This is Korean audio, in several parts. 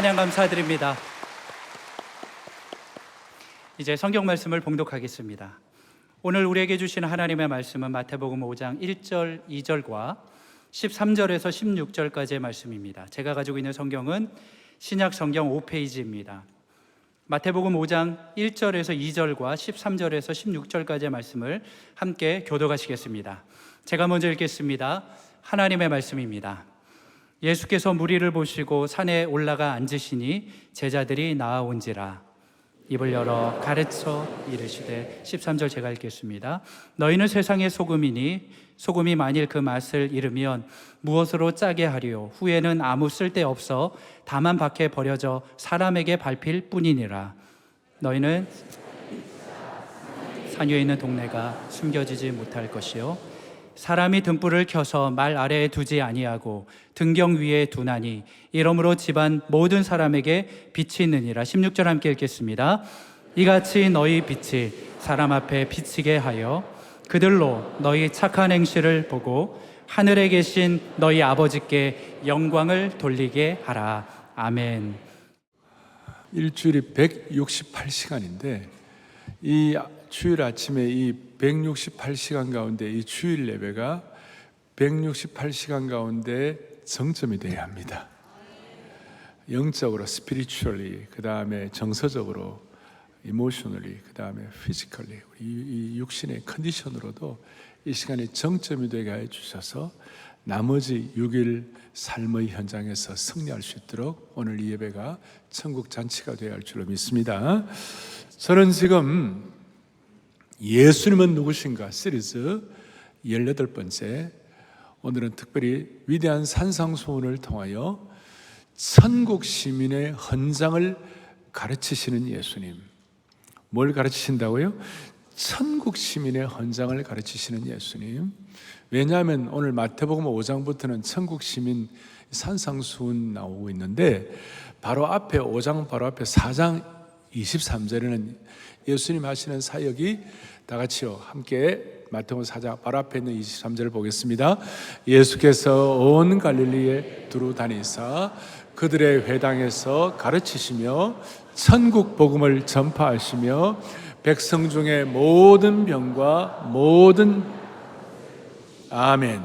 찬양 감사드립니다. 이제 성경 말씀을 봉독하겠습니다. 오늘 우리에게 주신 하나님의 말씀은 마태복음 5장 1절, 2절과 13절에서 16절까지의 말씀입니다. 제가 가지고 있는 성경은 신약 성경 5페이지입니다. 마태복음 5장 1절에서 2절과 13절에서 16절까지의 말씀을 함께 교독하시겠습니다. 제가 먼저 읽겠습니다. 하나님의 말씀입니다. 예수께서 무리를 보시고 산에 올라가 앉으시니 제자들이 나아온지라 입을 열어 가르쳐 이르시되 13절 제가 읽겠습니다. 너희는 세상의 소금이니 소금이 만일 그 맛을 잃으면 무엇으로 짜게 하리요 후에는 아무 쓸데없어 다만 밖에 버려져 사람에게 밟힐 뿐이니라. 너희는 산 위에 있는 동네가 숨겨지지 못할 것이요 사람이 등불을 켜서 말 아래에 두지 아니하고 등경 위에 두나니 이러므로 집안 모든 사람에게 빛이 있느니라. 16절 함께 읽겠습니다. 이같이 너희 빛이 사람 앞에 비치게 하여 그들로 너희 착한 행실을 보고 하늘에 계신 너희 아버지께 영광을 돌리게 하라. 아멘. 일주일이 168시간인데 이 주일 아침에 이 168시간 가운데 이 주일 예배가 168시간 가운데 정점이 되어야 합니다. 영적으로, spiritually, 그 다음에 정서적으로, emotionally, 그 다음에 physically, 이 육신의 컨디션으로도 이 시간이 정점이 되게 해주셔서 나머지 6일 삶의 현장에서 승리할 수 있도록 오늘 이 예배가 천국 잔치가 되어야 할 줄로 믿습니다. 저는 지금 예수님은 누구신가 시리즈 18번째, 오늘은 특별히 위대한 산상수훈을 통하여 천국 시민의 헌장을 가르치시는 예수님. 뭘 가르치신다고요? 천국 시민의 헌장을 가르치시는 예수님. 왜냐하면 오늘 마태복음 5장부터는 천국 시민 산상수훈 나오고 있는데 바로 앞에 5장 바로 앞에 4장 23절에는 예수님 하시는 사역이 다 같이요 함께 마태복음 4장 바로 앞에 있는 23절을 보겠습니다. 예수께서 온 갈릴리에 두루 다니사 그들의 회당에서 가르치시며 천국 복음을 전파하시며 백성 중에 모든 병과 모든 아멘.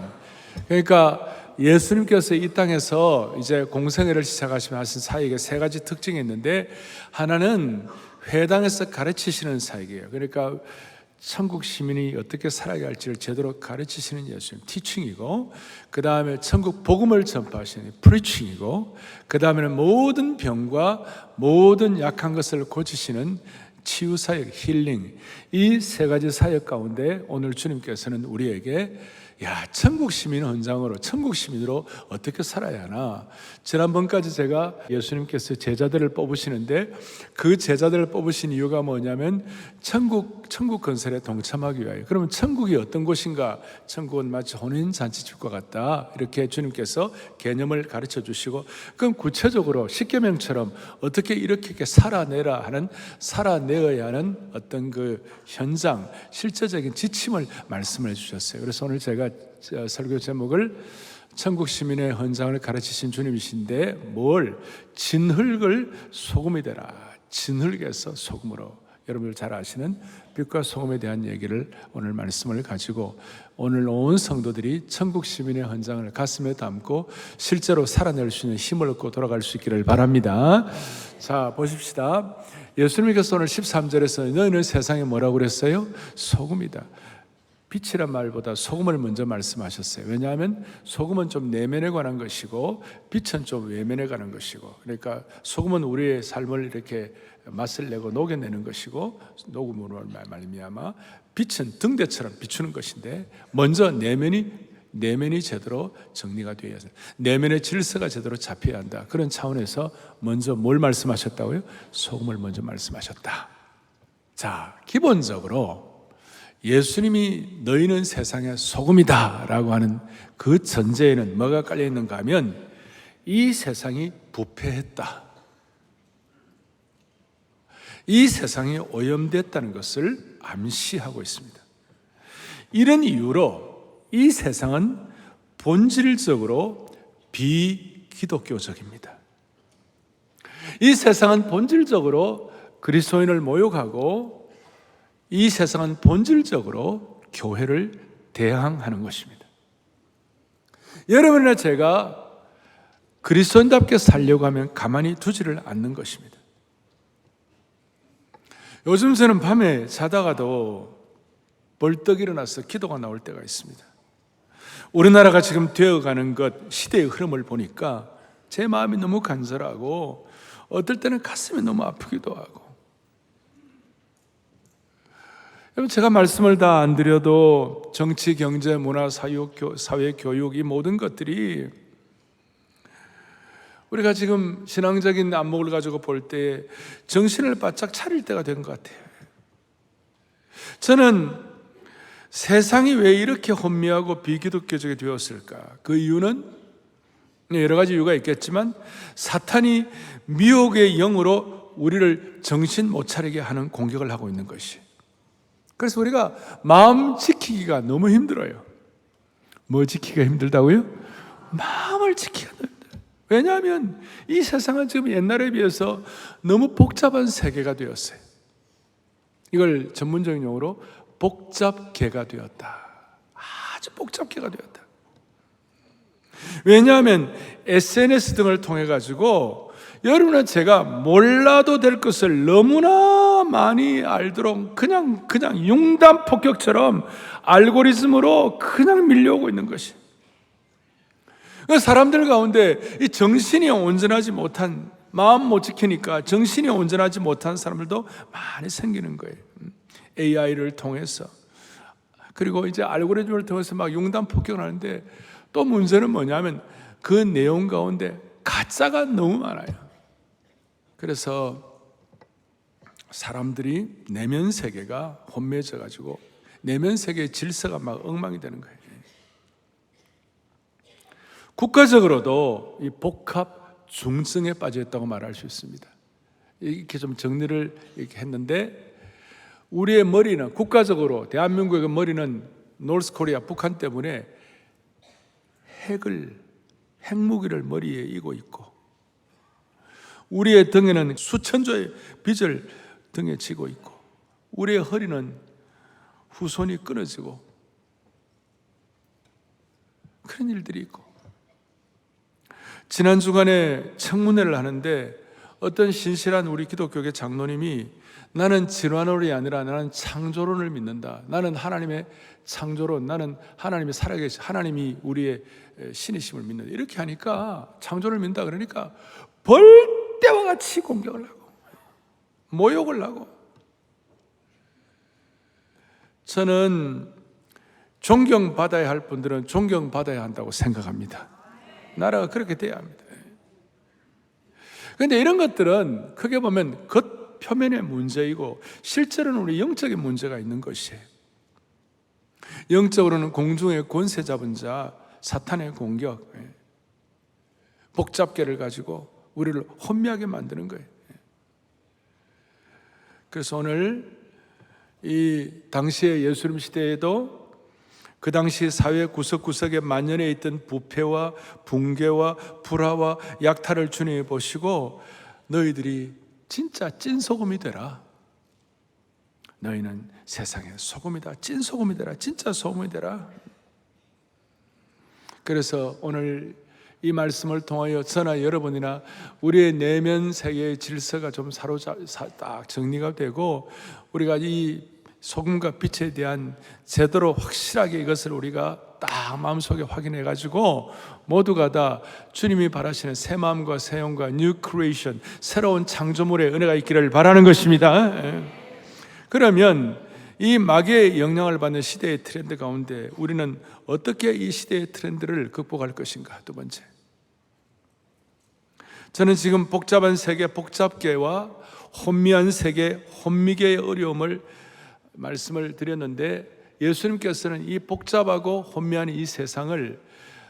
그러니까 예수님께서 이 땅에서 이제 공생애를 시작하시며 하신 사역의 세 가지 특징이 있는데 하나는 회당에서 가르치시는 사역이에요. 그러니까 천국 시민이 어떻게 살아야 할지를 제대로 가르치시는 예수님, 티칭이고, 그 다음에 천국 복음을 전파하시는 프리칭이고, 그 다음에는 모든 병과 모든 약한 것을 고치시는 치유 사역, 힐링, 이 세 가지 사역 가운데 오늘 주님께서는 우리에게 천국 시민 헌장으로, 천국 시민으로 어떻게 살아야 하나. 지난번까지 제가 예수님께서 제자들을 뽑으시는데 그 제자들을 뽑으신 이유가 뭐냐면 천국 건설에 동참하기 위하여. 그러면 천국이 어떤 곳인가? 천국은 마치 혼인잔치집과 같다, 이렇게 주님께서 개념을 가르쳐 주시고, 그럼 구체적으로 십계명처럼 어떻게 이렇게 살아내라 하는, 살아내어야 하는 어떤 그 현장, 실제적인 지침을 말씀을 해주셨어요. 그래서 오늘 제가 설교 제목을 천국 시민의 헌장을 가르치신 주님이신데 뭘? 진흙을 소금이 되라. 진흙에서 소금으로. 여러분들 잘 아시는 빛과 소금에 대한 얘기를 오늘 말씀을 가지고 오늘 온 성도들이 천국 시민의 헌장을 가슴에 담고 실제로 살아낼 수 있는 힘을 얻고 돌아갈 수 있기를 바랍니다. 자, 보십시다. 예수님께서 오늘 13절에서 너희는 세상에 뭐라고 그랬어요? 소금이다. 빛이란 말보다 소금을 먼저 말씀하셨어요. 왜냐하면 소금은 좀 내면에 관한 것이고 빛은 좀 외면에 관한 것이고, 그러니까 소금은 우리의 삶을 이렇게 맛을 내고 녹여내는 것이고 녹음으로 말미암아 빛은 등대처럼 비추는 것인데 먼저 내면이 제대로 정리가 되어야 해서 내면의 질서가 제대로 잡혀야 한다. 그런 차원에서 먼저 뭘 말씀하셨다고요? 소금을 먼저 말씀하셨다. 자, 기본적으로 예수님이 너희는 세상의 소금이다 라고 하는 그 전제에는 뭐가 깔려 있는가 하면 이 세상이 부패했다, 이 세상이 오염됐다는 것을 암시하고 있습니다. 이런 이유로 이 세상은 본질적으로 비기독교적입니다. 이 세상은 본질적으로 그리스도인을 모욕하고 이 세상은 본질적으로 교회를 대항하는 것입니다. 여러분이나 제가 그리스도인답게 살려고 하면 가만히 두지를 않는 것입니다. 요즘 저는 밤에 자다가도 벌떡 일어나서 기도가 나올 때가 있습니다. 우리나라가 지금 되어가는 것, 시대의 흐름을 보니까 제 마음이 너무 간절하고 어떨 때는 가슴이 너무 아프기도 하고. 여러분, 제가 말씀을 다 안 드려도 정치, 경제, 문화, 사회, 교육 이 모든 것들이 우리가 지금 신앙적인 안목을 가지고 볼 때 정신을 바짝 차릴 때가 된 것 같아요. 저는 세상이 왜 이렇게 혼미하고 비기독교적이 되었을까? 그 이유는 여러 가지 이유가 있겠지만 사탄이 미혹의 영으로 우리를 정신 못 차리게 하는 공격을 하고 있는 것이. 그래서 우리가 마음 지키기가 너무 힘들어요. 뭐 지키기가 힘들다고요? 마음을 지키기가 힘들어요. 왜냐하면 이 세상은 지금 옛날에 비해서 너무 복잡한 세계가 되었어요. 이걸 전문적인 용어로 복잡계가 되었다. 아주 복잡계가 되었다. 왜냐하면 SNS 등을 통해 가지고 여러분과 제가 몰라도 될 것을 너무나 많이 알도록 그냥 융단 폭격처럼 알고리즘으로 그냥 밀려오고 있는 것이. 사람들 가운데 이 정신이 온전하지 못한, 마음 못 지키니까 정신이 온전하지 못한 사람들도 많이 생기는 거예요. AI를 통해서. 그리고 이제 알고리즘을 통해서 막 융단 폭격을 하는데 또 문제는 뭐냐면 그 내용 가운데 가짜가 너무 많아요. 그래서 사람들이 내면 세계가 혼미해져 가지고 내면 세계의 질서가 막 엉망이 되는 거예요. 국가적으로도 이 복합 중증에 빠져 있다고 말할 수 있습니다. 이렇게 좀 정리를 이렇게 했는데 우리의 머리는 국가적으로 대한민국의 머리는 노스 코리아 북한 때문에 핵무기를 머리에 이고 있고 우리의 등에는 수천조의 빚을 등에 지고 있고 우리의 허리는 후손이 끊어지고 그런 일들이 있고 지난 주간에 청문회를 하는데 어떤 신실한 우리 기독교계 장로님이 나는 진화론이 아니라 나는 창조론을 믿는다. 나는 하나님의 창조론, 나는 하나님이 살아계신 하나님이 우리의 신이심을 믿는다. 이렇게 하니까 창조를 믿는다 그러니까 벌떼와 같이 공격을 하고 모욕을 하고 저는 존경받아야 할 분들은 존경받아야 한다고 생각합니다. 나라가 그렇게 돼야 합니다. 그런데 이런 것들은 크게 보면 겉표면의 문제이고 실제로는 우리 영적인 문제가 있는 것이에요. 영적으로는 공중의 권세 잡은 자, 사탄의 공격, 복잡계를 가지고 우리를 혼미하게 만드는 거예요. 그래서 오늘 이 당시의 예수님 시대에도 그 당시 사회 구석구석에 만연해 있던 부패와 붕괴와 불화와 약탈을 주님이 보시고 너희들이 진짜 찐소금이 되라. 너희는 세상의 소금이다. 찐소금이 되라. 진짜 소금이 되라. 그래서 오늘 이 말씀을 통하여 저나 여러분이나 우리의 내면 세계의 질서가 좀 딱 정리가 되고 우리가 이 소금과 빛에 대한 제대로 확실하게 이것을 우리가 딱 마음속에 확인해 가지고 모두가 다 주님이 바라시는 새 마음과 새 영과 뉴 크리에이션, 새로운 창조물의 은혜가 있기를 바라는 것입니다. 그러면 이 마귀의 영향을 받는 시대의 트렌드 가운데 우리는 어떻게 이 시대의 트렌드를 극복할 것인가? 두 번째, 저는 지금 복잡한 세계, 복잡계와 혼미한 세계, 혼미계의 어려움을 말씀을 드렸는데 예수님께서는 이 복잡하고 혼미한 이 세상을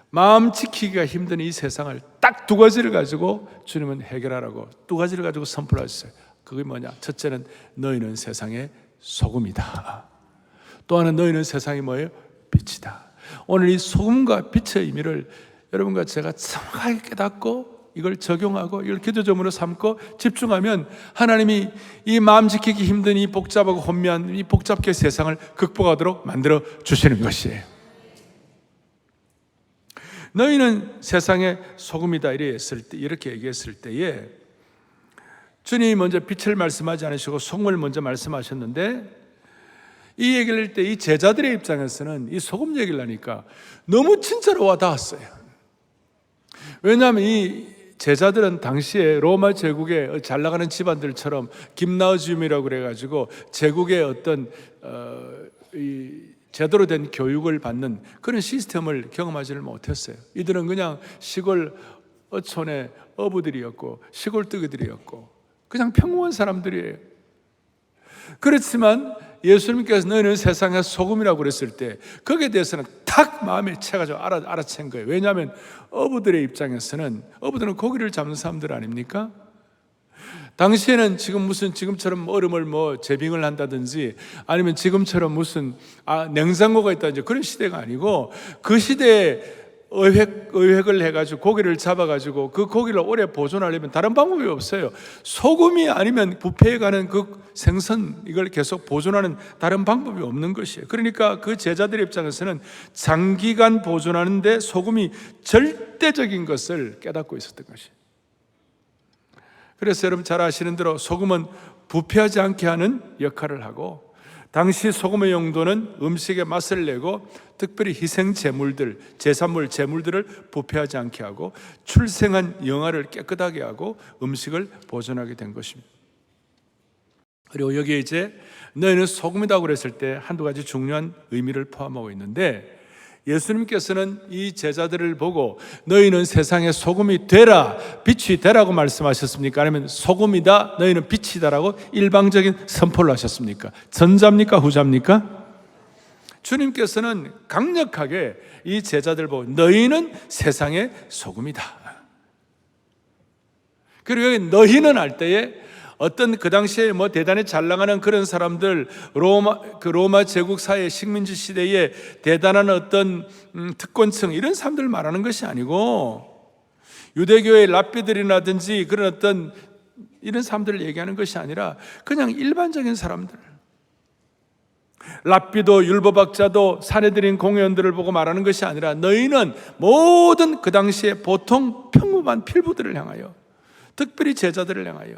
마음 지키기가 힘든 이 세상을 딱 두 가지를 가지고 주님은 해결하라고 두 가지를 가지고 선포하셨어요. 그게 뭐냐? 첫째는 너희는 세상의 소금이다. 또 하나는 너희는 세상이 뭐예요? 빛이다. 오늘 이 소금과 빛의 의미를 여러분과 제가 정확하게 깨닫고 이걸 적용하고 이걸 기도점으로 삼고 집중하면 하나님이 이 마음 지키기 힘든 이 복잡하고 혼미한 이 복잡게 세상을 극복하도록 만들어 주시는 것이에요. 너희는 세상의 소금이다 이렇게 얘기했을 때에 주님이 먼저 빛을 말씀하지 않으시고 소금을 먼저 말씀하셨는데, 이 얘기를 할 때 이 제자들의 입장에서는 이 소금 얘기를 하니까 너무 진짜로 와닿았어요. 왜냐하면 이 제자들은 당시에 로마 제국의 잘 나가는 집안들처럼 김나우지움이라고 그래가지고 제국의 어떤 이 제대로 된 교육을 받는 그런 시스템을 경험하지를 못했어요. 이들은 그냥 시골 어촌의 어부들이었고 시골 뜨기들이었고 그냥 평범한 사람들이에요. 그렇지만 예수님께서 너희는 세상의 소금이라고 그랬을 때 거기에 대해서는 탁 마음에 채가지고 알아챈 거예요. 왜냐하면 어부들의 입장에서는, 어부들은 고기를 잡는 사람들 아닙니까? 당시에는 지금처럼 얼음을 제빙을 한다든지 아니면 지금처럼 무슨 냉장고가 있다든지 그런 시대가 아니고, 그 시대에 의획을 해가지고 고기를 잡아가지고 그 고기를 오래 보존하려면 다른 방법이 없어요. 소금이 아니면 부패해가는 그 생선, 이걸 계속 보존하는 다른 방법이 없는 것이에요. 그러니까 그 제자들의 입장에서는 장기간 보존하는데 소금이 절대적인 것을 깨닫고 있었던 것이에요. 그래서 여러분 잘 아시는 대로 소금은 부패하지 않게 하는 역할을 하고, 당시 소금의 용도는 음식의 맛을 내고 특별히 희생 제물들, 제산물, 제물들을 부패하지 않게 하고 출생한 영아를 깨끗하게 하고 음식을 보존하게 된 것입니다. 그리고 여기에 이제 너희는 소금이라고 그랬을 때 한두 가지 중요한 의미를 포함하고 있는데, 예수님께서는 이 제자들을 보고 너희는 세상의 소금이 되라, 빛이 되라고 말씀하셨습니까? 아니면 소금이다, 너희는 빛이다라고 일방적인 선포를 하셨습니까? 전자입니까? 후자입니까? 주님께서는 강력하게 이 제자들 보고 너희는 세상의 소금이다. 그리고 여기 너희는 할 때에 어떤 그 당시에 대단히 잘 나가는 그런 사람들, 로마 제국 사회 식민지 시대에 대단한 어떤 특권층, 이런 사람들 말하는 것이 아니고, 유대교의 랍비들이라든지 그런 어떤 이런 사람들을 얘기하는 것이 아니라 그냥 일반적인 사람들, 랍비도 율법학자도 사내들인 공회원들을 보고 말하는 것이 아니라 너희는 모든 그 당시에 보통 평범한 필부들을 향하여, 특별히 제자들을 향하여,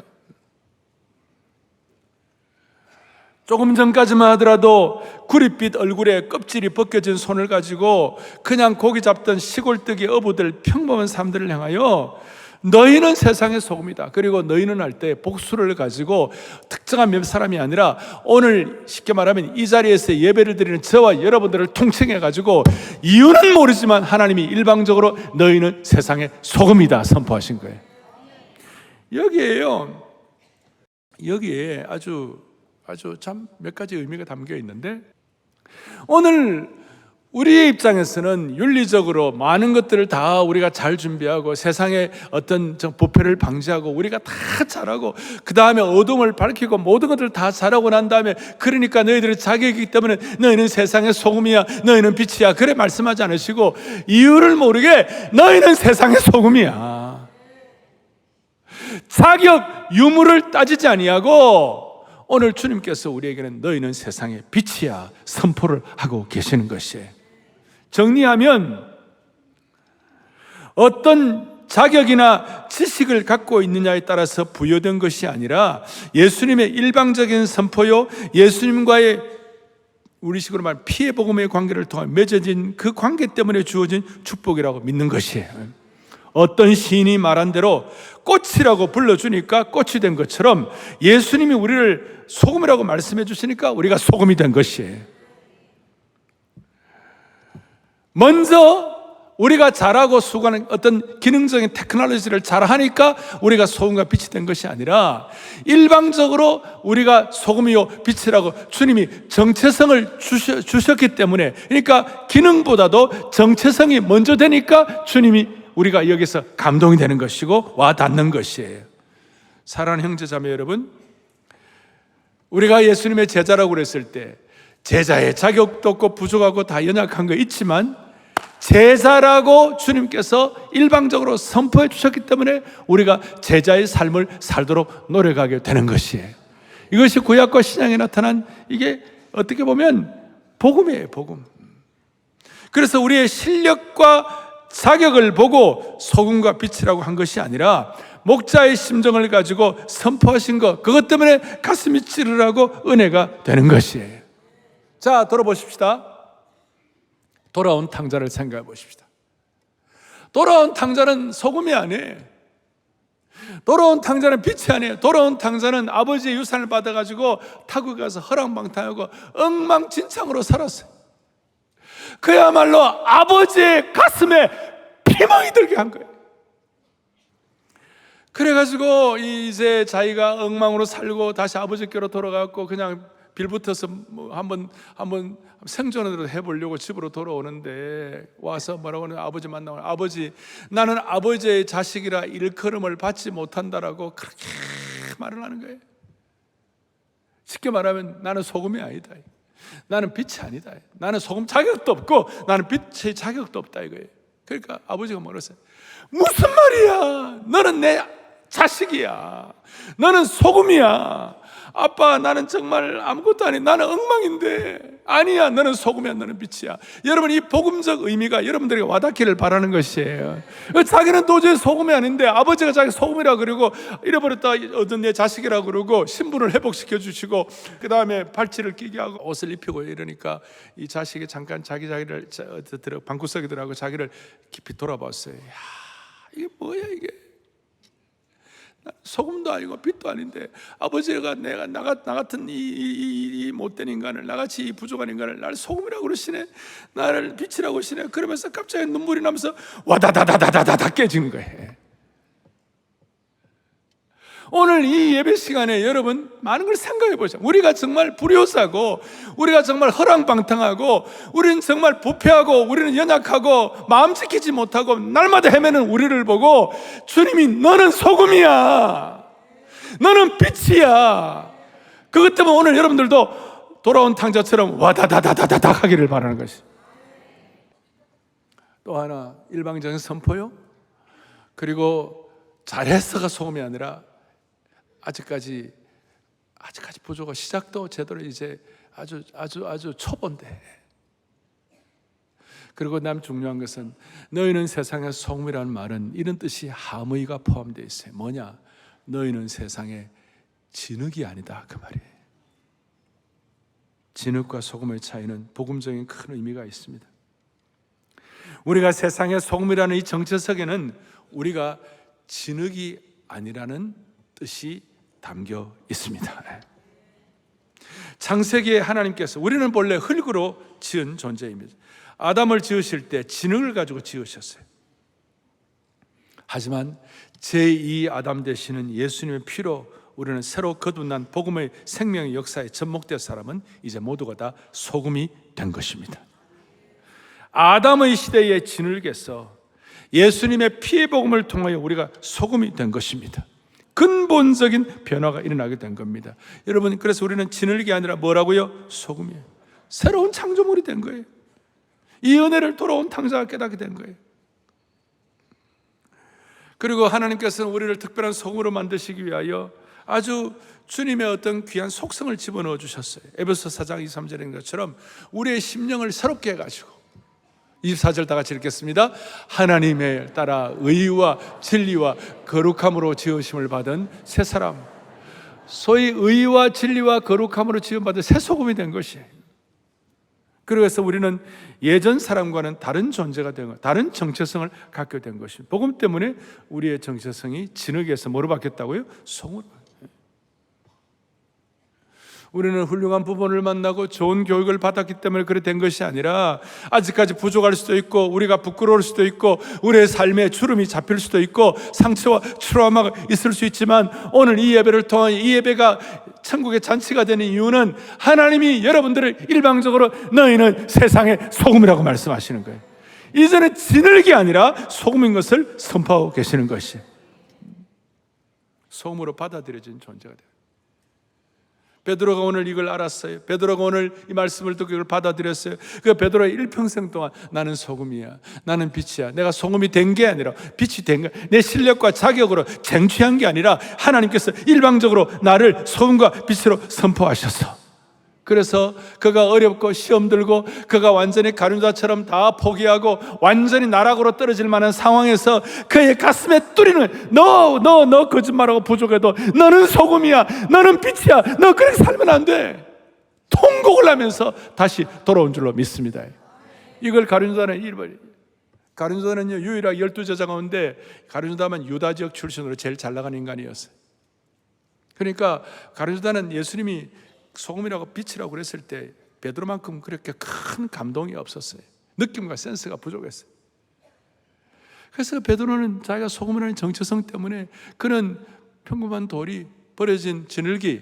조금 전까지만 하더라도 구릿빛 얼굴에 껍질이 벗겨진 손을 가지고 그냥 고기 잡던 시골뜨기 어부들, 평범한 사람들을 향하여 너희는 세상의 소금이다. 그리고 너희는 할 때 복수를 가지고 특정한 몇 사람이 아니라 오늘 쉽게 말하면 이 자리에서 예배를 드리는 저와 여러분들을 통칭해 가지고 이유는 모르지만 하나님이 일방적으로 너희는 세상의 소금이다 선포하신 거예요. 여기에 아주 참 몇 가지 의미가 담겨 있는데, 오늘 우리의 입장에서는 윤리적으로 많은 것들을 다 우리가 잘 준비하고 세상의 어떤 부패를 방지하고 우리가 다 잘하고 그 다음에 어둠을 밝히고 모든 것들을 다 잘하고 난 다음에, 그러니까 너희들의 자격이기 때문에 너희는 세상의 소금이야, 너희는 빛이야, 그래 말씀하지 않으시고 이유를 모르게 너희는 세상의 소금이야, 자격 유무를 따지지 아니하고 오늘 주님께서 우리에게는 너희는 세상의 빛이야 선포를 하고 계시는 것이에요. 정리하면 어떤 자격이나 지식을 갖고 있느냐에 따라서 부여된 것이 아니라 예수님의 일방적인 선포요, 예수님과의 우리식으로 말하면 피해 복음의 관계를 통해 맺어진 그 관계 때문에 주어진 축복이라고 믿는 것이에요. 어떤 시인이 말한 대로 꽃이라고 불러주니까 꽃이 된 것처럼 예수님이 우리를 소금이라고 말씀해 주시니까 우리가 소금이 된 것이에요. 먼저 우리가 잘하고 수고하는 어떤 기능적인 테크놀로지를 잘하니까 우리가 소금과 빛이 된 것이 아니라 일방적으로 우리가 소금이요 빛이라고 주님이 정체성을 주셨기 때문에, 그러니까 기능보다도 정체성이 먼저 되니까 주님이 우리가 여기서 감동이 되는 것이고 와 닿는 것이에요. 사랑하는 형제자매 여러분, 우리가 예수님의 제자라고 그랬을 때 제자의 자격도 없고 부족하고 다 연약한 거 있지만 제자라고 주님께서 일방적으로 선포해 주셨기 때문에 우리가 제자의 삶을 살도록 노력하게 되는 것이에요. 이것이 구약과 신약에 나타난, 이게 어떻게 보면 복음이에요, 복음. 그래서 우리의 실력과 자격을 보고 소금과 빛이라고 한 것이 아니라 목자의 심정을 가지고 선포하신 것, 그것 때문에 가슴이 찌르라고 은혜가 되는 것이에요. 자, 돌아보십시다. 돌아온 탕자를 생각해 보십시다. 돌아온 탕자는 소금이 아니에요. 돌아온 탕자는 빛이 아니에요. 돌아온 탕자는 아버지의 유산을 받아가지고 타국 가서 허랑방탕하고 엉망진창으로 살았어요. 그야말로 아버지의 가슴에 피멍이 들게 한 거예요. 그래가지고 이제 자기가 엉망으로 살고 다시 아버지께로 돌아가고 그냥 빌붙어서 뭐 한번 생존을 해보려고 집으로 돌아오는데, 와서 뭐라고 하는, 아버지 만나고, 아버지, 나는 아버지의 자식이라 일컬음을 받지 못한다라고 그렇게 말을 하는 거예요. 쉽게 말하면 나는 소금이 아니다, 나는 빛이 아니다, 나는 소금 자격도 없고 나는 빛의 자격도 없다 이거예요. 그러니까 아버지가 뭐랬어요? 무슨 말이야, 너는 내 자식이야, 너는 소금이야. 아빠, 나는 정말 아무것도 아니, 나는 엉망인데. 아니야, 너는 소금이야, 너는 빛이야. 여러분, 이 복음적 의미가 여러분들에게 와닿기를 바라는 것이에요. 자기는 도저히 소금이 아닌데 아버지가 자기 소금이라 그러고, 잃어버렸다 얻은 내 자식이라 그러고 신분을 회복시켜 주시고 그 다음에 팔찌를 끼게 하고 옷을 입히고 이러니까 이 자식이 잠깐 자기를 방구석에 들어가고 자기를 깊이 돌아봤어요. 야, 이게 뭐야 이게. 소금도 아니고 빛도 아닌데 아버지가 내가 나 같은 이 못된 인간을, 나같이 이 부족한 인간을 나를 소금이라고 그러시네, 나를 빛이라고 그러시네. 그러면서 갑자기 눈물이 나면서 와다다다다다다 깨지는 거예요. 오늘 이 예배 시간에 여러분 많은 걸 생각해 보죠. 우리가 정말 불효자고, 우리가 정말 허랑방탕하고, 우리는 정말 부패하고, 우리는 연약하고, 마음 지키지 못하고 날마다 헤매는 우리를 보고 주님이 너는 소금이야, 너는 빛이야. 그것 때문에 오늘 여러분들도 돌아온 탕자처럼 와다다다다다 하기를 바라는 것이. 또 하나, 일방적인 선포요. 그리고 잘했어가 소금이 아니라 아직까지 부족하고 시작도 제대로 이제 아주 초보인데. 그리고 남 중요한 것은 너희는 세상의 소금이라는 말은 이런 뜻이 함의가 포함되어 있어요. 뭐냐? 너희는 세상의 진흙이 아니다, 그 말이에요. 진흙과 소금의 차이는 복음적인 큰 의미가 있습니다. 우리가 세상의 소금이라는 이 정체성에는 우리가 진흙이 아니라는 뜻이 담겨 있습니다. 창세기에 하나님께서, 우리는 본래 흙으로 지은 존재입니다. 아담을 지으실 때 진흙을 가지고 지으셨어요. 하지만 제2 아담 되시는 예수님의 피로 우리는 새로 거듭난 복음의 생명의 역사에 접목된 사람은 이제 모두가 다 소금이 된 것입니다. 아담의 시대의 진흙에서 예수님의 피의 복음을 통하여 우리가 소금이 된 것입니다. 근본적인 변화가 일어나게 된 겁니다. 여러분, 그래서 우리는 진흙이 아니라 뭐라고요? 소금이에요. 새로운 창조물이 된 거예요. 이 은혜를 돌아온 탕자가 깨닫게 된 거예요. 그리고 하나님께서는 우리를 특별한 소금으로 만드시기 위하여 아주 주님의 어떤 귀한 속성을 집어넣어 주셨어요. 에베소 4장 23절인 것처럼 우리의 심령을 새롭게 해가지고, 24절 다 같이 읽겠습니다. 하나님의 따라 의와 진리와 거룩함으로 지으심을 받은 새 사람, 소위 의와 진리와 거룩함으로 지음받은 새 소금이 된 것이에요. 그래서 우리는 예전 사람과는 다른 존재가 된 것, 다른 정체성을 갖게 된 것입니다. 복음 때문에 우리의 정체성이 진흙에서 뭐로 바뀌었다고요? 소금으로. 우리는 훌륭한 부모를 만나고 좋은 교육을 받았기 때문에 그래 된 것이 아니라, 아직까지 부족할 수도 있고, 우리가 부끄러울 수도 있고, 우리의 삶에 주름이 잡힐 수도 있고, 상처와 트라우마가 있을 수 있지만, 오늘 이 예배를 통한 이 예배가 천국의 잔치가 되는 이유는 하나님이 여러분들을 일방적으로 너희는 세상의 소금이라고 말씀하시는 거예요. 이제는 진흙이 아니라 소금인 것을 선포하고 계시는 것이, 소금으로 받아들여진 존재가 돼요. 베드로가 오늘 이걸 알았어요. 베드로가 오늘 이 말씀을 듣고 이걸 받아들였어요. 그 베드로가 일평생 동안 나는 소금이야, 나는 빛이야. 내가 소금이 된 게 아니라 빛이 된 거야. 내 실력과 자격으로 쟁취한 게 아니라 하나님께서 일방적으로 나를 소금과 빛으로 선포하셨어. 그래서 그가 어렵고 시험 들고 그가 완전히 가룟자처럼 다 포기하고 완전히 나락으로 떨어질 만한 상황에서 그의 가슴에 뚫리는 너 거짓말하고 부족해도 너는 소금이야, 너는 빛이야, 너 그렇게 살면 안 돼, 통곡을 하면서 다시 돌아온 줄로 믿습니다. 이걸 가룟유다는 잃어버려요. 가룟유다는요, 유일하게 12제자 가운데 가룟유다만 유다 지역 출신으로 제일 잘 나가는 인간이었어요. 그러니까 가룟유다는 예수님이 소금이라고 빛이라고 그랬을 때 베드로만큼 그렇게 큰 감동이 없었어요. 느낌과 센스가 부족했어요. 그래서 베드로는 자기가 소금이라는 정체성 때문에 그는 평범한 돌이 버려진 진흙이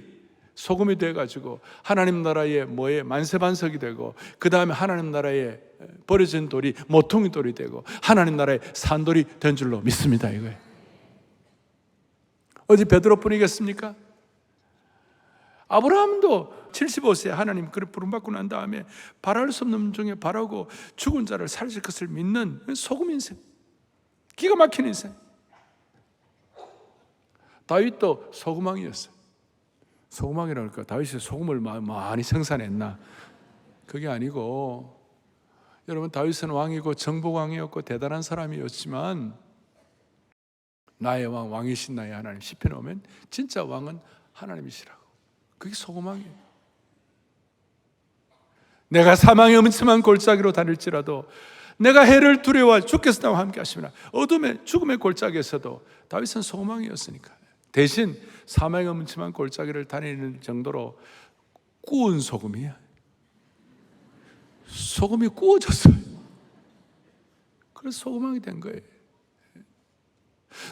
소금이 돼가지고 하나님 나라의 뭐에 만세반석이 되고, 그 다음에 하나님 나라의 버려진 돌이 모퉁이 돌이 되고 하나님 나라의 산돌이 된 줄로 믿습니다. 이거예요. 어디 베드로뿐이겠습니까? 아브라함도 75세 하나님 그를 부름받고 난 다음에 바랄 수 없는 중에 바라고 죽은 자를 살릴 것을 믿는 소금 인생, 기가 막힌 인생. 다윗도 소금왕이었어요. 소금왕이라고 할까? 다윗이 소금을 많이 생산했나? 그게 아니고, 여러분, 다윗은 왕이고 정복왕이었고 대단한 사람이었지만 나의 왕, 왕이신 나의 하나님, 시편에 오면 진짜 왕은 하나님이시라고. 그게 소금왕이에요. 내가 사망의 음침한 골짜기로 다닐지라도, 내가 해를 두려워 주께서 나와 함께 하시면, 어둠의 죽음의 골짜기에서도 다윗은 소금왕이었으니까. 대신 사망의 음침한 골짜기를 다니는 정도로 구운 소금이야. 소금이 구워졌어요. 그래서 소금왕이 된 거예요.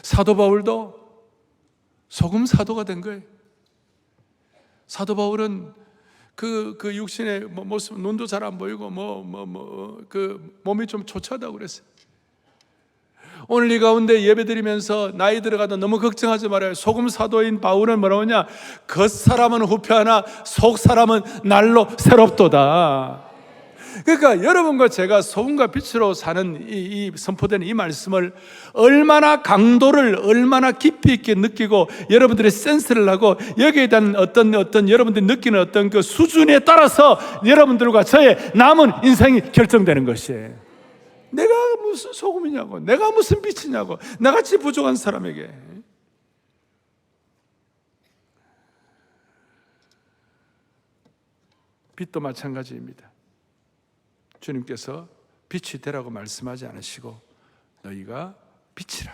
사도 바울도 소금 사도가 된 거예요. 사도 바울은 그 육신의 모습, 눈도 잘 안 보이고 그 몸이 좀 초췌하다고 그랬어요. 오늘 이 가운데 예배드리면서 나이 들어가도 너무 걱정하지 말아요. 소금 사도인 바울은 뭐라고 하냐? 겉사람은 후패하나 속사람은 날로 새롭도다. 그러니까 여러분과 제가 소금과 빛으로 사는 이 선포되는 이 말씀을 얼마나 강도를 얼마나 깊이 있게 느끼고 여러분들의 센스를 하고 여기에 대한 어떤 여러분들이 느끼는 어떤 그 수준에 따라서 여러분들과 저의 남은 인생이 결정되는 것이에요. 내가 무슨 소금이냐고, 내가 무슨 빛이냐고, 나같이 부족한 사람에게. 빛도 마찬가지입니다. 주님께서 빛이 되라고 말씀하지 않으시고 너희가 빛이라.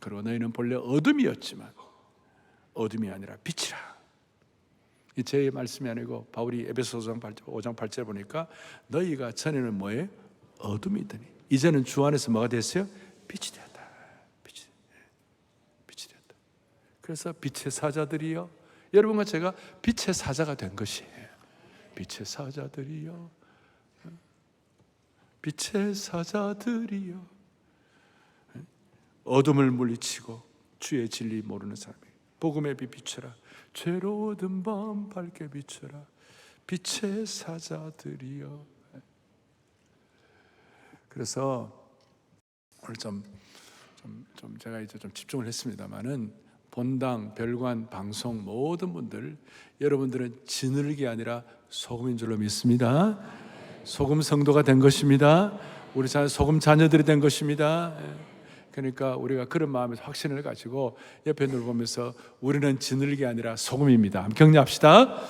그리고 너희는 본래 어둠이었지만 어둠이 아니라 빛이라. 이 제 말씀이 아니고 바울이 에베소서 5장 8절 보니까 너희가 전에는 뭐예요? 어둠이더니 이제는 주 안에서 뭐가 됐어요? 빛이 되었다. 빛이 되었다. 그래서 빛의 사자들이요, 여러분과 제가 빛의 사자가 된 것이에요. 빛의 사자들이요, 빛의 사자들이여, 어둠을 물리치고 주의 진리 모르는 사람에게 복음의 빛 비춰라. 죄로워든 밤 밝게 비춰라. 빛의 사자들이여. 그래서 오늘 좀 제가 이제 좀 집중을 했습니다만은 본당, 별관, 방송 모든 분들, 여러분들은 진흙이 아니라 소금인 줄로 믿습니다. 소금 성도가 된 것입니다. 우리 소금 자녀들이 된 것입니다. 그러니까 우리가 그런 마음의 확신을 가지고 옆에 누를 보면서 우리는 진흙이 아니라 소금입니다. 격려합시다.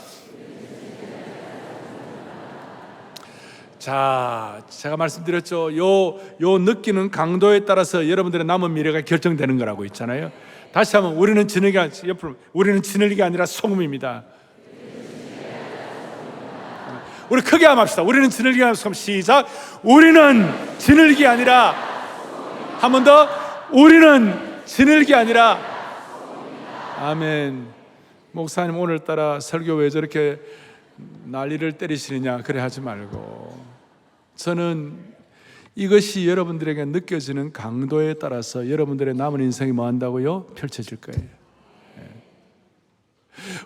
자, 제가 말씀드렸죠. 요 느끼는 강도에 따라서 여러분들의 남은 미래가 결정되는 거라고 있잖아요. 다시 한번, 우리는 진흙이 아니라 소금입니다. 우리 크게 한번 합시다. 우리는 진흙이 아니라 소금. 시작. 우리는 진흙이 아니라, 한 번 더, 우리는 진흙이 아니라. 아멘. 목사님 오늘따라 설교 왜 저렇게 난리를 때리시느냐, 그래 하지 말고, 저는 이것이 여러분들에게 느껴지는 강도에 따라서 여러분들의 남은 인생이 뭐 한다고요? 펼쳐질 거예요.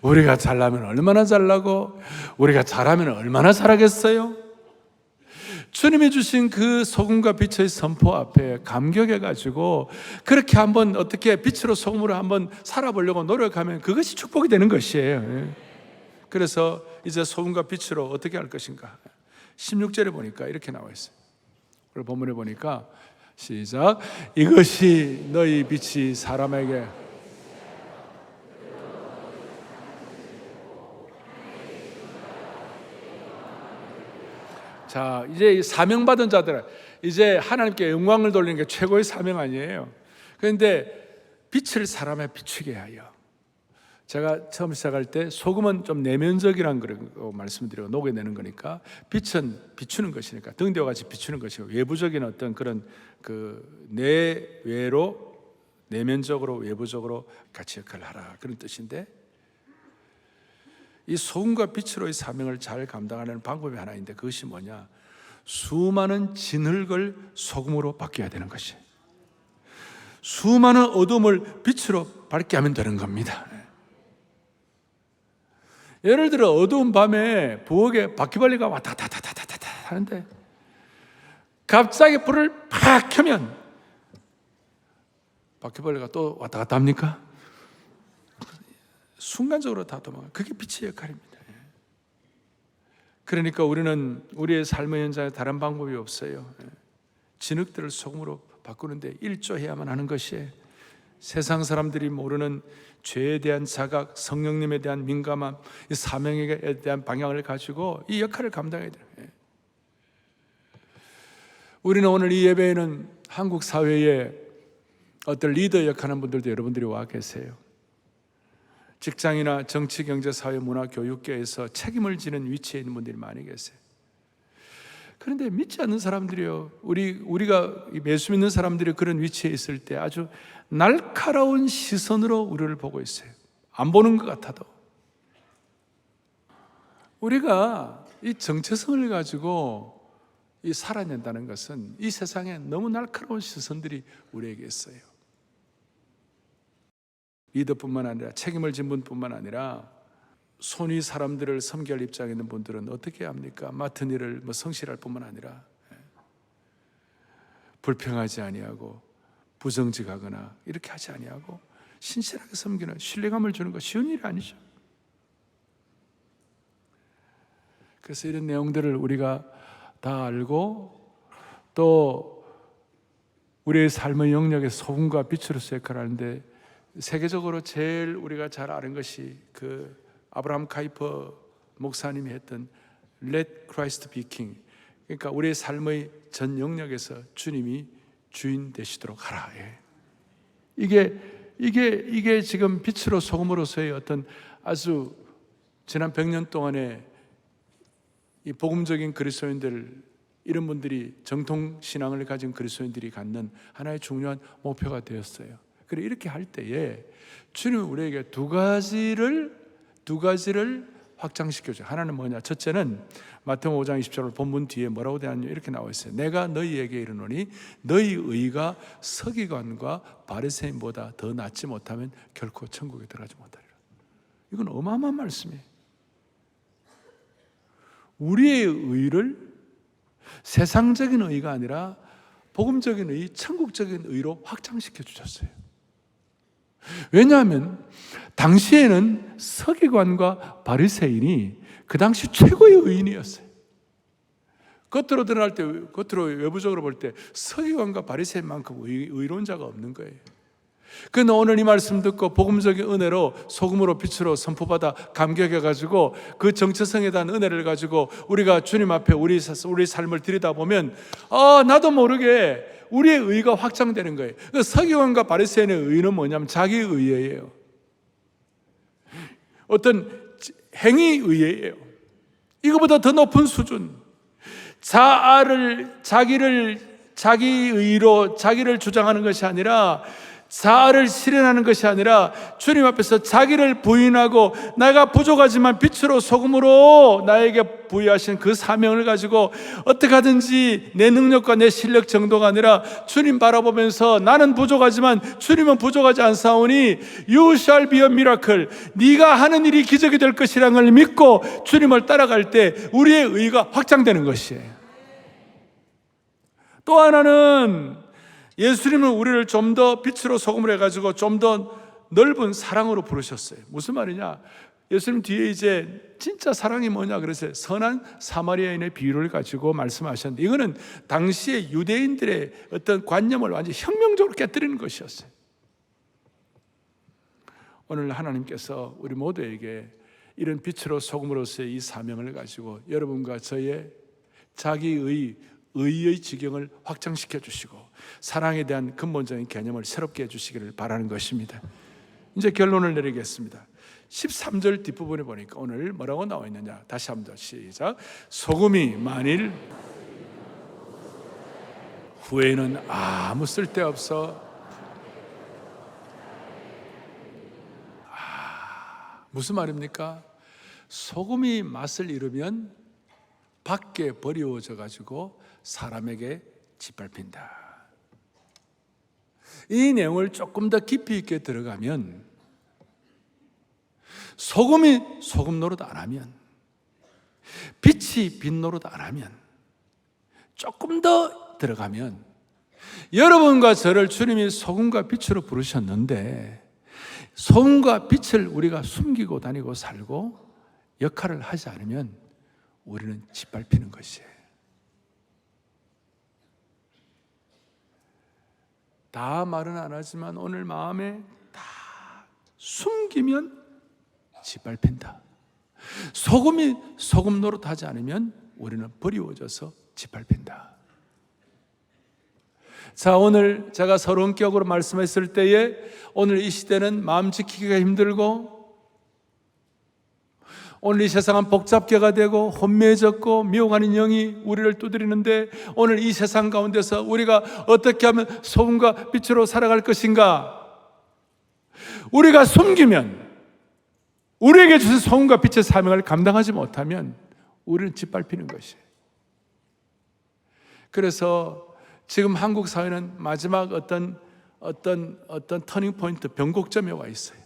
우리가 잘나면 얼마나 잘나고 우리가 잘하면 얼마나 잘하겠어요? 주님이 주신 그 소금과 빛의 선포 앞에 감격해가지고 그렇게 한번 어떻게 빛으로 소금으로 한번 살아보려고 노력하면 그것이 축복이 되는 것이에요. 그래서 이제 소금과 빛으로 어떻게 할 것인가? 16절에 보니까 이렇게 나와 있어요. 오늘 본문에 보니까 시작. 이것이 너희 빛이 사람에게 자, 이제 사명받은 자들은 이제 하나님께 영광을 돌리는 게 최고의 사명 아니에요. 그런데 빛을 사람에 비추게 하여, 제가 처음 시작할 때 소금은 좀 내면적이란 거 말씀드리고 녹여내는 거니까, 빛은 비추는 것이니까 등대와 같이 비추는 것이고, 외부적인 어떤 그런 그 내외로 내면적으로 외부적으로 같이 역할을 하라, 그런 뜻인데, 이 소금과 빛으로의 사명을 잘 감당하는 방법이 하나 있는데 그것이 뭐냐? 수많은 진흙을 소금으로 바뀌어야 되는 것이, 수많은 어둠을 빛으로 밝게 하면 되는 겁니다. 예를 들어 어두운 밤에 부엌에 바퀴벌레가 왔다 갔다 하는데 갑자기 불을 팍 켜면 바퀴벌레가 또 왔다 갔다 합니까? 순간적으로 다 도망가요. 그게 빛의 역할입니다. 그러니까 우리는 우리의 삶의 현장에 다른 방법이 없어요. 진흙들을 소금으로 바꾸는데 일조해야만 하는 것이에요. 세상 사람들이 모르는 죄에 대한 자각, 성령님에 대한 민감함, 이 사명에 대한 방향을 가지고 이 역할을 감당해야 돼요. 우리는 오늘 이 예배에는 한국 사회에 어떤 리더 역할하는 분들도 여러분들이 와 계세요. 직장이나 정치, 경제, 사회, 문화, 교육계에서 책임을 지는 위치에 있는 분들이 많이 계세요. 그런데 믿지 않는 사람들이요, 우리가 예수 믿는 사람들이 그런 위치에 있을 때 아주 날카로운 시선으로 우리를 보고 있어요. 안 보는 것 같아도. 우리가 이 정체성을 가지고 살아낸다는 것은 이 세상에 너무 날카로운 시선들이 우리에게 있어요. 리더뿐만 아니라 책임을 진 분뿐만 아니라 손이 사람들을 섬길 입장에 있는 분들은 어떻게 합니까? 맡은 일을 성실할 뿐만 아니라 불평하지 아니하고 부정직하거나 이렇게 하지 아니하고 신실하게 섬기는, 신뢰감을 주는 거 쉬운 일이 아니죠. 그래서 이런 내용들을 우리가 다 알고 또 우리의 삶의 영역에서 소금과 빛으로서 역할을 하는데, 세계적으로 제일 우리가 잘 아는 것이 그 아브라함 카이퍼 목사님이 했던 Let Christ be King. 그러니까 우리의 삶의 전 영역에서 주님이 주인 되시도록 하라. 이게 지금 빛으로 소금으로서의 어떤 아주 지난 100년 동안에 이 복음적인 그리스도인들, 이런 분들이 정통 신앙을 가진 그리스도인들이 갖는 하나의 중요한 목표가 되었어요. 그래, 이렇게 할 때에 주님은 우리에게 두 가지를 확장시켜줘요. 하나는 뭐냐? 첫째는 마태복음 5장 20절 본문 뒤에 뭐라고 되었냐? 이렇게 나와 있어요. 내가 너희에게 이르노니 너희 의가 서기관과 바리새인보다 더 낫지 못하면 결코 천국에 들어가지 못하리라. 이건 어마어마한 말씀이에요. 우리의 의를 세상적인 의가 아니라 복음적인 의, 천국적인 의로 확장시켜 주셨어요. 왜냐하면 당시에는 서기관과 바리새인이 그 당시 최고의 의인이었어요. 겉으로 드러날 때, 겉으로 외부적으로 볼 때 서기관과 바리새인만큼 의로운 자가 없는 거예요. 그런데 오늘 이 말씀 듣고 복음적인 은혜로 소금으로 빛으로 선포받아 감격해가지고 그 정체성에 대한 은혜를 가지고 우리가 주님 앞에 우리 삶을 들여다보면 나도 모르게 우리의 의가 확장되는 거예요. 서기관과 바리새인의 의는 뭐냐면 자기 의예요. 어떤 행위 의예요. 이거보다 더 높은 수준. 자기 의로 자기를 주장하는 것이 아니라 자아를 실현하는 것이 아니라 주님 앞에서 자기를 부인하고 내가 부족하지만 빛으로 소금으로 나에게 부여하신 그 사명을 가지고 어떻게 하든지 내 능력과 내 실력 정도가 아니라 주님 바라보면서 나는 부족하지만 주님은 부족하지 않사오니 You shall be a miracle, 네가 하는 일이 기적이 될 것이라는 걸 믿고 주님을 따라갈 때 우리의 의가 확장되는 것이에요. 또 하나는 예수님은 우리를 좀 더 빛으로 소금으로 해가지고 좀 더 넓은 사랑으로 부르셨어요. 무슨 말이냐? 예수님 뒤에 이제 진짜 사랑이 뭐냐 그래서 선한 사마리아인의 비유를 가지고 말씀하셨는데, 이거는 당시의 유대인들의 어떤 관념을 완전히 혁명적으로 깨뜨리는 것이었어요. 오늘 하나님께서 우리 모두에게 이런 빛으로 소금으로서의 이 사명을 가지고 여러분과 저의 자기의 의의 지경을 확장시켜 주시고 사랑에 대한 근본적인 개념을 새롭게 해주시기를 바라는 것입니다. 이제 결론을 내리겠습니다. 13절 뒷부분에 보니까 오늘 뭐라고 나와 있느냐, 다시 한번 시작. 소금이 만일 후에는 아무 쓸데없어. 무슨 말입니까? 소금이 맛을 잃으면 밖에 버리워져 가지고 사람에게 짓밟힌다. 이 내용을 조금 더 깊이 있게 들어가면 소금이 소금 노릇 안 하면, 빛이 빛 노릇 안 하면, 조금 더 들어가면 여러분과 저를 주님이 소금과 빛으로 부르셨는데 소금과 빛을 우리가 숨기고 다니고 살고 역할을 하지 않으면 우리는 짓밟히는 것이에요. 다 말은 안 하지만 오늘 마음에 다 숨기면 짓밟힌다. 소금이 소금 노릇하지 않으면 우리는 버리워져서 짓밟힌다. 자, 오늘 제가 서론격으로 말씀했을 때에 오늘 이 시대는 마음 지키기가 힘들고 오늘 이 세상은 복잡계가 되고 혼미해졌고 미혹하는 영이 우리를 두드리는데 오늘 이 세상 가운데서 우리가 어떻게 하면 소금과 빛으로 살아갈 것인가? 우리가 숨기면, 우리에게 주신 소금과 빛의 사명을 감당하지 못하면 우리는 짓밟히는 것이에요. 그래서 지금 한국 사회는 마지막 어떤 터닝 포인트, 변곡점에 와 있어요.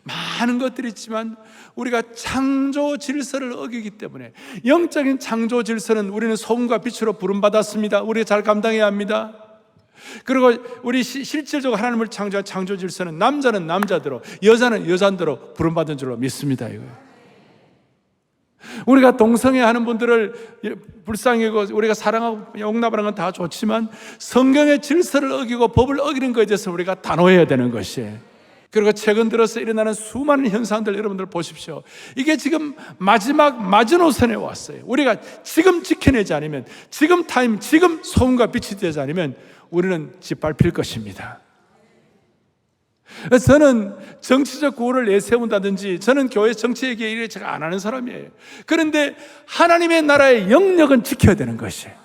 많은 것들이 있지만 우리가 창조 질서를 어기기 때문에, 영적인 창조 질서는 우리는 소금과 빛으로 부름받았습니다. 우리가 잘 감당해야 합니다. 그리고 우리 실질적으로 하나님을 창조한 창조 질서는 남자는 남자대로, 여자는 여자대로 부름받은 줄로 믿습니다. 이거예요. 우리가 동성애하는 분들을 불쌍히 여기고 우리가 사랑하고 용납하는 건 다 좋지만 성경의 질서를 어기고 법을 어기는 것에 대해서 우리가 단호해야 되는 것이에요. 그리고 최근 들어서 일어나는 수많은 현상들 여러분들 보십시오. 이게 지금 마지막 마지노선에 왔어요. 우리가 지금 지켜내지 않으면, 지금 타임, 지금 소금과 빛이 되지 않으면 우리는 짓밟힐 것입니다. 그래서 저는 정치적 구호를 내세운다든지 저는 교회 정치 얘기 이래 제가 안 하는 사람이에요. 그런데 하나님의 나라의 영역은 지켜야 되는 것이에요.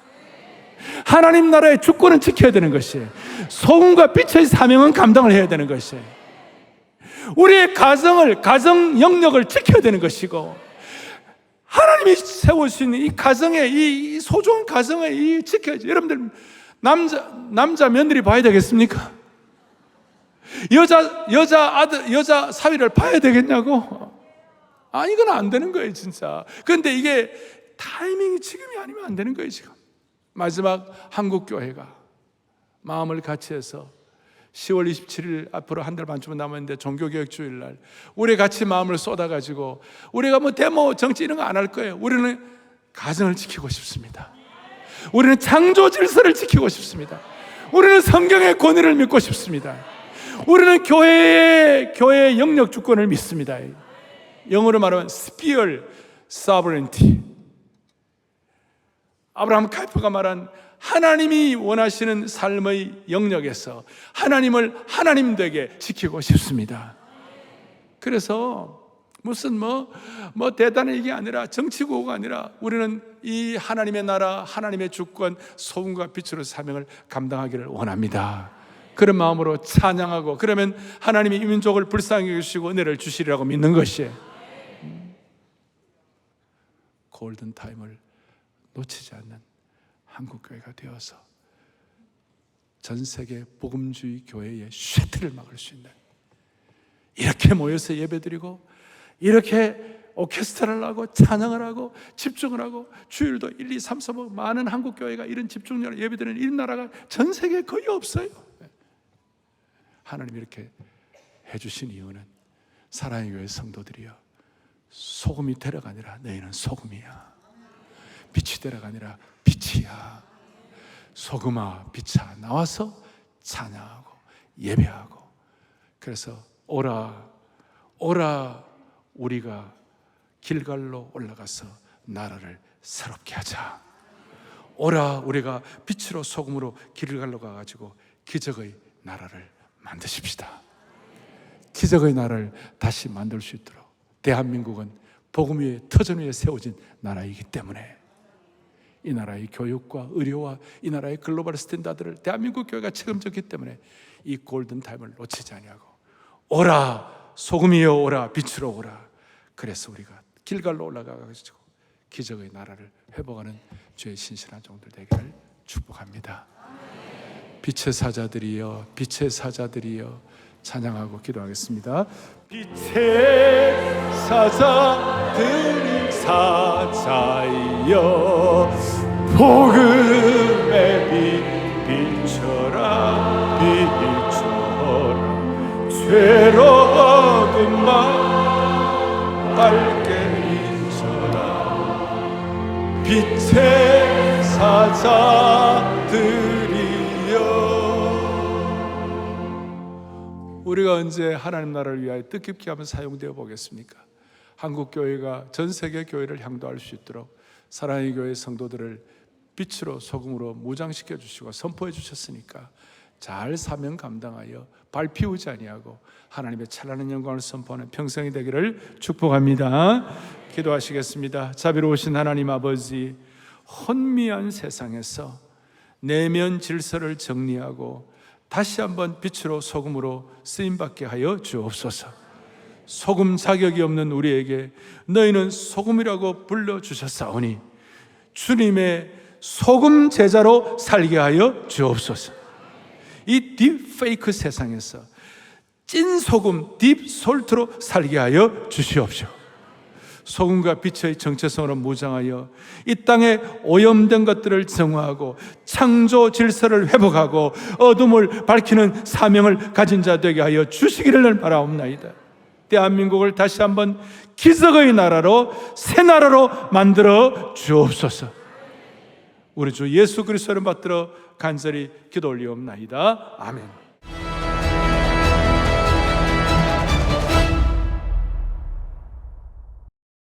하나님 나라의 주권은 지켜야 되는 것이에요. 소금과 빛의 사명은 감당을 해야 되는 것이에요. 우리의 가정 영역을 지켜야 되는 것이고, 하나님이 세우신 이 가정의 이 소중한 가정을 지켜야지. 여러분들 남자 며느리 봐야 되겠습니까? 여자 사위를 봐야 되겠냐고? 이건 안 되는 거예요, 진짜. 그런데 이게 타이밍이 지금이 아니면 안 되는 거예요, 지금. 마지막 한국 교회가 마음을 같이 해서 10월 27일 앞으로 한 달 반쯤 남았는데 종교개혁 주일날 우리 같이 마음을 쏟아가지고 우리가 뭐 데모 정치 이런 거 안 할 거예요. 우리는 가정을 지키고 싶습니다. 우리는 창조 질서를 지키고 싶습니다. 우리는 성경의 권위를 믿고 싶습니다. 우리는 교회의 영역 주권을 믿습니다. 영어로 말하면 sphere sovereignty. 아브라함 카이퍼가 말한 하나님이 원하시는 삶의 영역에서 하나님을 하나님 되게 지키고 싶습니다. 그래서 무슨 대단한 얘기 아니라 정치구호가 아니라 우리는 이 하나님의 나라, 하나님의 주권, 소금과 빛으로 사명을 감당하기를 원합니다. 그런 마음으로 찬양하고, 그러면 하나님이 이 민족을 불쌍히 여기시고 은혜를 주시리라고 믿는 것이에요. 골든타임을 놓치지 않는 한국교회가 되어서 전 세계 복음주의 교회의 쇠퇴를 막을 수 있는, 이렇게 모여서 예배드리고 이렇게 오케스트라를 하고 찬양을 하고 집중을 하고 주일도 1, 2, 3, 4, 5 많은 한국교회가 이런 집중력을 예배드리는 이런 나라가 전 세계에 거의 없어요. 하나님이 이렇게 해주신 이유는 사랑의 교회 성도들이여, 소금이 되려가 아니라 너희는 소금이야, 빛이 되려가 아니라 빛이야. 소금아 빛아 나와서 찬양하고 예배하고, 그래서 오라 오라 우리가 길갈로 올라가서 나라를 새롭게 하자. 오라 우리가 빛으로 소금으로 길갈로 가가지고 기적의 나라를 만드십시다. 기적의 나라를 다시 만들 수 있도록, 대한민국은 복음 위에 터전 위에 세워진 나라이기 때문에 이 나라의 교육과 의료와 이 나라의 글로벌 스탠다드를 대한민국 교회가 책임졌기 때문에 이 골든타임을 놓치지 아니하고, 오라 소금이여 오라 빛으로 오라. 그래서 우리가 길갈로 올라가가지고 기적의 나라를 회복하는 주의 신실한 종들 되기를 축복합니다. 빛의 사자들이여 빛의 사자들이여 찬양하고 기도하겠습니다. 빛의 사자들이 사자여 복음의 빛 비춰라 비춰라. 죄로 얻은 맘 밝게 비춰라. 빛의 사자들이여. 우리가 언제 하나님 나라를 위하여 뜻깊게 하면 사용되어 보겠습니까? 한국교회가 전 세계 교회를 향도할 수 있도록 사랑의 교회 성도들을 빛으로 소금으로 무장시켜 주시고 선포해 주셨으니까 잘 사명 감당하여 발 피우지 아니하고 하나님의 찬란한 영광을 선포하는 평생이 되기를 축복합니다. 기도하시겠습니다. 자비로우신 하나님 아버지, 혼미한 세상에서 내면 질서를 정리하고 다시 한번 빛으로 소금으로 쓰임받게 하여 주옵소서. 소금 자격이 없는 우리에게 너희는 소금이라고 불러주셨사오니 주님의 소금 제자로 살게 하여 주옵소서. 이 딥페이크 세상에서 찐 소금, 딥솔트로 살게 하여 주시옵시오. 소금과 빛의 정체성으로 무장하여 이 땅에 오염된 것들을 정화하고 창조 질서를 회복하고 어둠을 밝히는 사명을 가진 자 되게 하여 주시기를 바라옵나이다. 대한민국을 다시 한번 기적의 나라로, 새 나라로 만들어 주옵소서. 우리 주 예수 그리스도를 받들어 간절히 기도 올리옵나이다. 아멘.